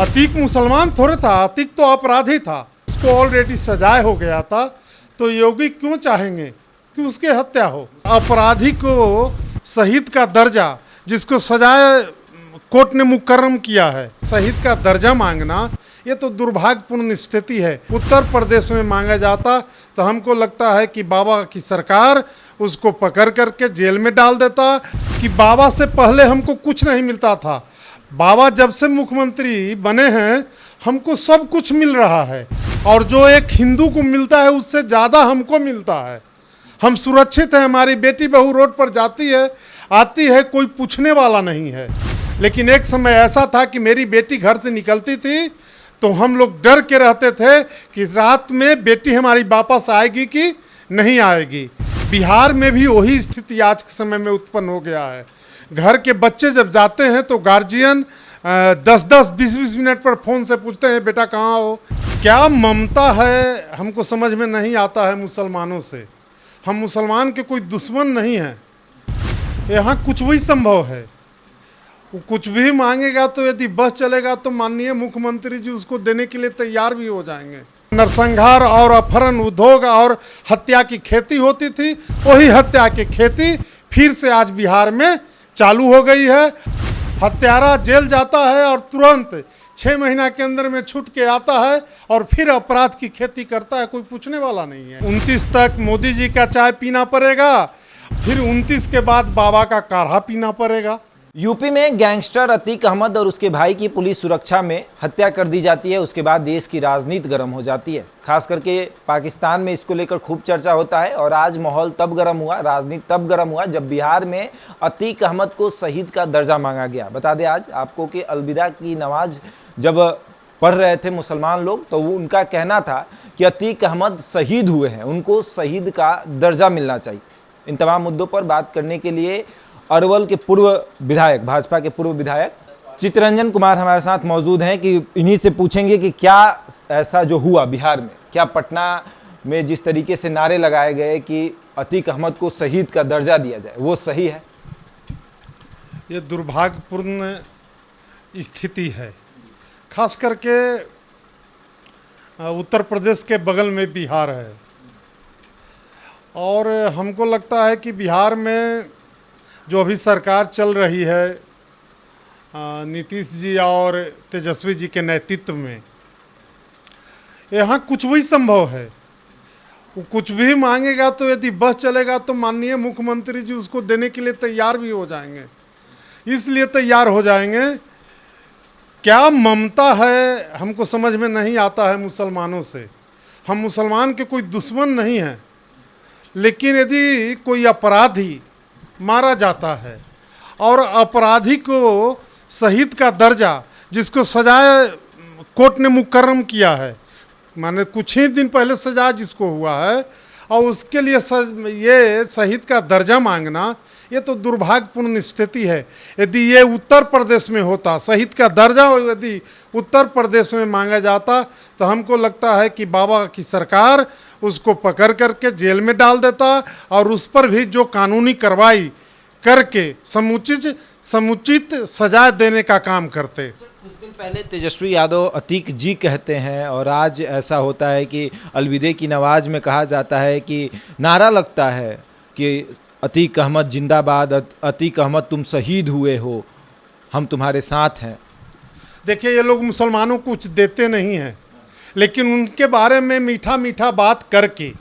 अतीक मुसलमान थोड़े था, अतीक तो अपराधी था। उसको ऑलरेडी सजाए हो गया था, तो योगी क्यों चाहेंगे कि उसकी हत्या हो। अपराधी को शहीद का दर्जा, जिसको सजाए कोर्ट ने मुकर्रम किया है, शहीद का दर्जा मांगना ये तो दुर्भाग्यपूर्ण स्थिति है। उत्तर प्रदेश में मांगा जाता तो हमको लगता है कि बाबा की सरकार उसको पकड़ करके जेल में डाल देता। कि बाबा से पहले हमको कुछ नहीं मिलता था, बाबा जब से मुख्यमंत्री बने हैं हमको सब कुछ मिल रहा है, और जो एक हिंदू को मिलता है उससे ज़्यादा हमको मिलता है। हम सुरक्षित हैं, हमारी बेटी बहू रोड पर जाती है आती है, कोई पूछने वाला नहीं है। लेकिन एक समय ऐसा था कि मेरी बेटी घर से निकलती थी तो हम लोग डर के रहते थे कि रात में बेटी हमारी वापस आएगी कि नहीं आएगी। बिहार में भी वही स्थिति आज के समय में उत्पन्न हो गया है। घर के बच्चे जब जाते हैं तो गार्जियन 10-10, 20-20 मिनट पर फ़ोन से पूछते हैं बेटा कहाँ हो। क्या ममता है हमको समझ में नहीं आता है मुसलमानों से। हम मुसलमान के कोई दुश्मन नहीं हैं, यहाँ कुछ भी संभव है। वो कुछ भी मांगेगा तो यदि बस चलेगा तो माननीय मुख्यमंत्री जी उसको देने के लिए तैयार भी हो जाएंगे। नरसंहार और अपहरण, उद्योग और हत्या की खेती होती थी, वही हत्या की खेती फिर से आज बिहार में चालू हो गई है। हत्यारा जेल जाता है और तुरंत 6 महीना के अंदर में छूट के आता है और फिर अपराध की खेती करता है, कोई पूछने वाला नहीं है। 29 तक मोदी जी का चाय पीना पड़ेगा, फिर 29 के बाद बाबा का काढ़ा पीना पड़ेगा। यूपी में गैंगस्टर अतीक अहमद और उसके भाई की पुलिस सुरक्षा में हत्या कर दी जाती है। उसके बाद देश की राजनीति गर्म हो जाती है, खास करके पाकिस्तान में इसको लेकर खूब चर्चा होता है। और आज माहौल तब गर्म हुआ, राजनीति तब गर्म हुआ जब बिहार में अतीक अहमद को शहीद का दर्जा मांगा गया। बता दें आज आपको कि अलविदा की नमाज जब पढ़ रहे थे मुसलमान लोग, तो वो उनका कहना था कि अतीक अहमद शहीद हुए हैं, उनको शहीद का दर्जा मिलना चाहिए। इन तमाम मुद्दों पर बात करने के लिए अरवल के पूर्व विधायक, भाजपा के पूर्व विधायक चित्तरंजन कुमार हमारे साथ मौजूद हैं कि इन्हीं से पूछेंगे कि क्या ऐसा जो हुआ बिहार में, क्या पटना में जिस तरीके से नारे लगाए गए कि अतीक अहमद को शहीद का दर्जा दिया जाए, वो सही है? ये दुर्भाग्यपूर्ण स्थिति है, खास करके उत्तर प्रदेश के बगल में बिहार है। और हमको लगता है कि बिहार में जो अभी सरकार चल रही है नीतीश जी और तेजस्वी जी के नेतृत्व में, यहाँ कुछ भी संभव है। वो कुछ भी मांगेगा तो यदि बस चलेगा तो माननीय मुख्यमंत्री जी उसको देने के लिए तैयार भी हो जाएंगे। इसलिए तैयार हो जाएंगे, क्या ममता है हमको समझ में नहीं आता है मुसलमानों से। हम मुसलमान के कोई दुश्मन नहीं हैं, लेकिन यदि कोई अपराधी मारा जाता है और अपराधी को शहीद का दर्जा, जिसको सजाए कोर्ट ने मुकर्रम किया है, माने कुछ ही दिन पहले सजा जिसको हुआ है, और उसके लिए ये शहीद का दर्जा मांगना ये तो दुर्भाग्यपूर्ण स्थिति है। यदि ये उत्तर प्रदेश में होता, शहीद का दर्जा यदि उत्तर प्रदेश में मांगा जाता तो हमको लगता है कि बाबा की सरकार उसको पकड़ करके जेल में डाल देता और उस पर भी जो कानूनी कार्रवाई करके समुचित सजा देने का काम करते। कुछ दिन पहले तेजस्वी यादव अतीक जी कहते हैं, और आज ऐसा होता है कि अलविदे की नमाज में कहा जाता है कि नारा लगता है कि अतीक अहमद जिंदाबाद, अतीक अहमद तुम शहीद हुए हो, हम तुम्हारे साथ हैं। देखिए, ये लोग मुसलमानों को कुछ देते नहीं हैं, लेकिन उनके बारे में मीठा मीठा बात करके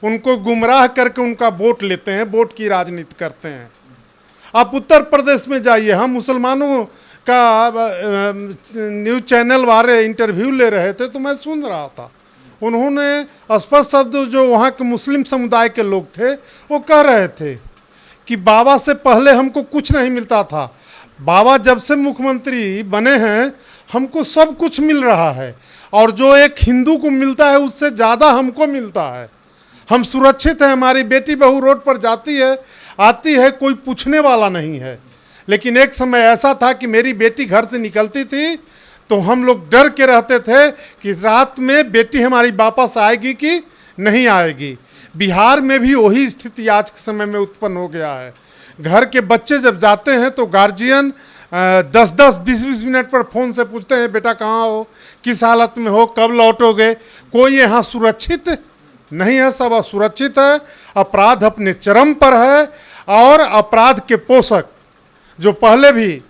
उनको गुमराह करके उनका वोट लेते हैं, वोट की राजनीति करते हैं। आप उत्तर प्रदेश में जाइए, हम मुसलमानों का न्यूज़ चैनल वाले इंटरव्यू ले रहे थे तो मैं सुन रहा था, उन्होंने स्पष्ट शब्द जो वहाँ के मुस्लिम समुदाय के लोग थे वो कह रहे थे कि बाबा से पहले हमको कुछ नहीं मिलता था, बाबा जब से मुख्यमंत्री बने हैं हमको सब कुछ मिल रहा है, और जो एक हिंदू को मिलता है उससे ज़्यादा हमको मिलता है। हम सुरक्षित हैं, हमारी बेटी बहू रोड पर जाती है आती है, कोई पूछने वाला नहीं है। लेकिन एक समय ऐसा था कि मेरी बेटी घर से निकलती थी तो हम लोग डर के रहते थे कि रात में बेटी हमारी वापस आएगी कि नहीं आएगी। बिहार में भी वही स्थिति आज के समय में उत्पन्न हो गया है। घर के बच्चे जब जाते हैं तो गार्जियन 10-10, 20-20 मिनट पर फ़ोन से पूछते हैं बेटा कहाँ हो, किस हालत में हो, कब लौटोगे। कोई यहाँ सुरक्षित नहीं है, सब असुरक्षित है। अपराध अपने चरम पर है और अपराध के पोषक जो पहले भी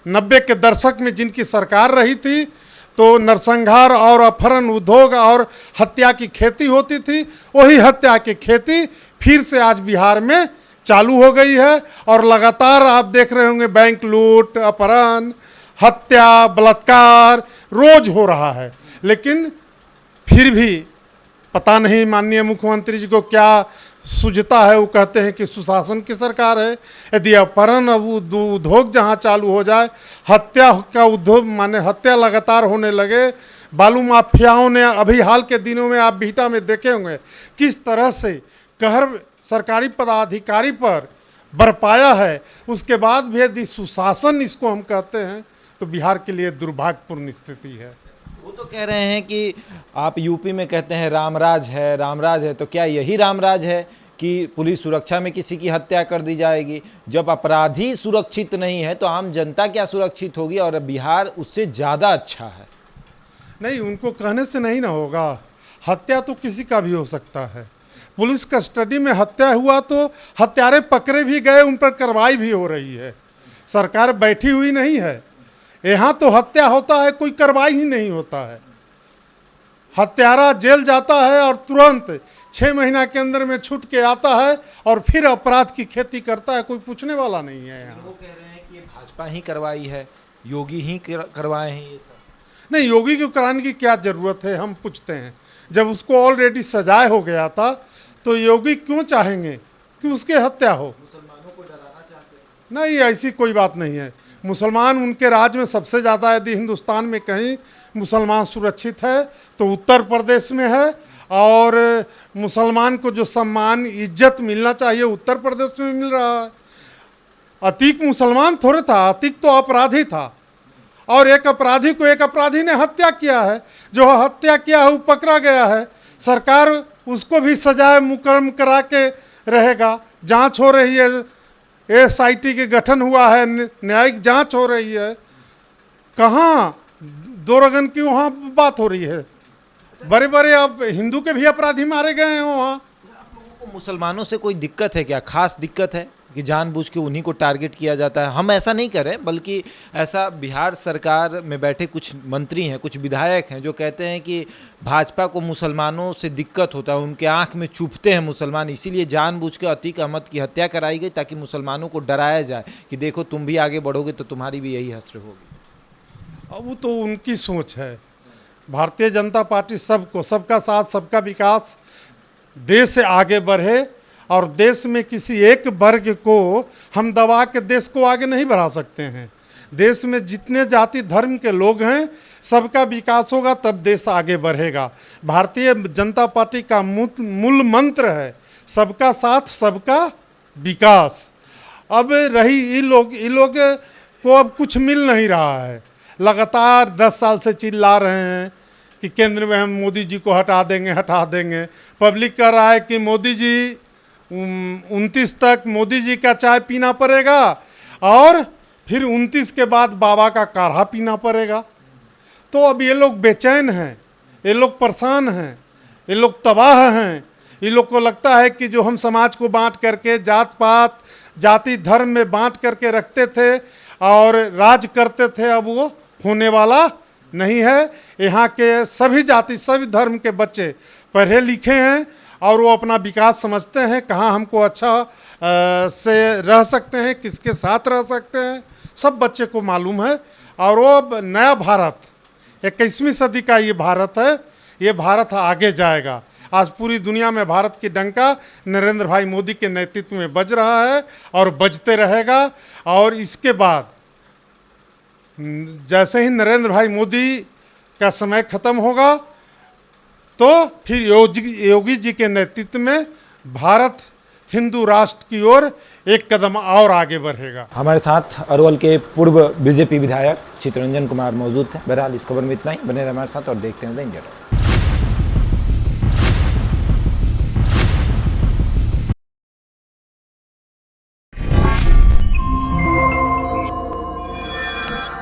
90 के दशक में जिनकी सरकार रही थी तो नरसंहार और अपहरण उद्योग और हत्या की खेती होती थी, वही हत्या की खेती फिर से आज बिहार में चालू हो गई है। और लगातार आप देख रहे होंगे बैंक लूट, अपहरण, हत्या, बलात्कार रोज हो रहा है। लेकिन फिर भी पता नहीं माननीय मुख्यमंत्री जी को क्या सूझता है। वो कहते हैं कि सुशासन की सरकार है। यदि अपहरण उद्योग जहाँ चालू हो जाए, हत्या का उद्योग माने हत्या लगातार होने लगे, बालू माफियाओं ने अभी हाल के दिनों में आप बिहटा में देखे होंगे किस तरह से कहर सरकारी पदाधिकारी पर बरपाया है, उसके बाद भी यदि सुशासन इसको हम कहते हैं तो बिहार के लिए दुर्भाग्यपूर्ण स्थिति है। वो तो कह रहे हैं कि आप यूपी में कहते हैं रामराज है, रामराज है, तो क्या यही रामराज है कि पुलिस सुरक्षा में किसी की हत्या कर दी जाएगी? जब अपराधी सुरक्षित नहीं है तो आम जनता क्या सुरक्षित होगी? और बिहार उससे ज़्यादा अच्छा है। नहीं, उनको कहने से नहीं ना होगा। हत्या तो किसी का भी हो सकता है। पुलिस कस्टडी में हत्या हुआ तो हत्यारे पकड़े भी गए, उन पर कार्रवाई भी हो रही है। सरकार बैठी हुई नहीं है। यहाँ तो हत्या होता है, कोई कार्रवाई ही नहीं होता है। हत्यारा जेल जाता है और तुरंत 6 महीना के अंदर में छूट के आता है और फिर अपराध की खेती करता है, कोई पूछने वाला नहीं है। यहाँ वो कह रहे हैं कि ये भाजपा ही करवाई है, योगी ही करवाए हैं ये सब। नहीं, योगी को कराने की क्या ज़रूरत है, हम पूछते हैं। जब उसको ऑलरेडी सजाए हो गया था तो योगी क्यों चाहेंगे कि उसकी हत्या हो? मुसलमानों को डराना चाहते हैं। नहीं, ऐसी कोई बात नहीं है। मुसलमान उनके राज्य में सबसे ज़्यादा, यदि हिंदुस्तान में कहीं मुसलमान सुरक्षित है तो उत्तर प्रदेश में है। और मुसलमान को जो सम्मान इज्जत मिलना चाहिए उत्तर प्रदेश में मिल रहा है। अतीक मुसलमान थोड़े था, अतीक तो अपराधी था। और एक अपराधी को एक अपराधी ने हत्या किया है, जो हत्या किया है वो पकड़ा गया है। सरकार उसको भी सजाए मुकर्रम करा के रहेगा। जांच हो रही है, SIT के गठन हुआ है, न्यायिक जांच हो रही है। कहाँ दोरगन की वहाँ बात हो रही है। बड़े बड़े अब हिंदू के भी अपराधी मारे गए हैं वहाँ। आप लोगों को मुसलमानों से कोई दिक्कत है क्या? खास दिक्कत है कि जानबूझ के उन्हीं को टारगेट किया जाता है? हम ऐसा नहीं करें, बल्कि ऐसा बिहार सरकार में बैठे कुछ मंत्री हैं, कुछ विधायक हैं जो कहते हैं कि भाजपा को मुसलमानों से दिक्कत होता है, उनके आंख में चुभते हैं मुसलमान, इसीलिए जानबूझ के अतीक अहमद की हत्या कराई गई ताकि मुसलमानों को डराया जाए कि देखो तुम भी आगे बढ़ोगे तो तुम्हारी भी यही हश्र होगी। अब वो तो उनकी सोच है। भारतीय जनता पार्टी सबको, सबका साथ सबका विकास, देश से आगे बढ़े। और देश में किसी एक वर्ग को हम दबा के देश को आगे नहीं बढ़ा सकते हैं। देश में जितने जाति धर्म के लोग हैं सबका विकास होगा तब देश आगे बढ़ेगा। भारतीय जनता पार्टी का मूल मंत्र है सबका साथ सबका विकास। अब रही ये लोग को अब कुछ मिल नहीं रहा है। लगातार 10 साल से चिल्ला रहे हैं कि केंद्र में हम मोदी जी को हटा देंगे। पब्लिक कह रहा है कि मोदी जी 29 तक मोदी जी का चाय पीना पड़ेगा और फिर 29 के बाद बाबा का काढ़ा पीना पड़ेगा। तो अब ये लोग बेचैन हैं, ये लोग परेशान हैं, ये लोग तबाह हैं। ये लोग को लगता है कि जो हम समाज को बांट करके जात पात जाति धर्म में बांट करके रखते थे और राज करते थे, अब वो होने वाला नहीं है। यहाँ के सभी जाति सभी धर्म के बच्चे पढ़े लिखे हैं और वो अपना विकास समझते हैं, कहाँ हमको अच्छा से रह सकते हैं, किसके साथ रह सकते हैं, सब बच्चे को मालूम है। और वो अब नया भारत 21वीं सदी का ये भारत है, ये भारत आगे जाएगा। आज पूरी दुनिया में भारत की डंका नरेंद्र भाई मोदी के नेतृत्व में बज रहा है और बजते रहेगा। और इसके बाद जैसे ही नरेंद्र भाई मोदी का समय खत्म होगा तो फिर योगी जी के नेतृत्व में भारत हिंदू राष्ट्र की ओर एक कदम और आगे बढ़ेगा। हमारे साथ अरवल के पूर्व बीजेपी विधायक चित्तरंजन कुमार मौजूद थे। बहरहाल इस खबर में इतना ही। बने रहे हमारे साथ और देखते हैं द इंडिया।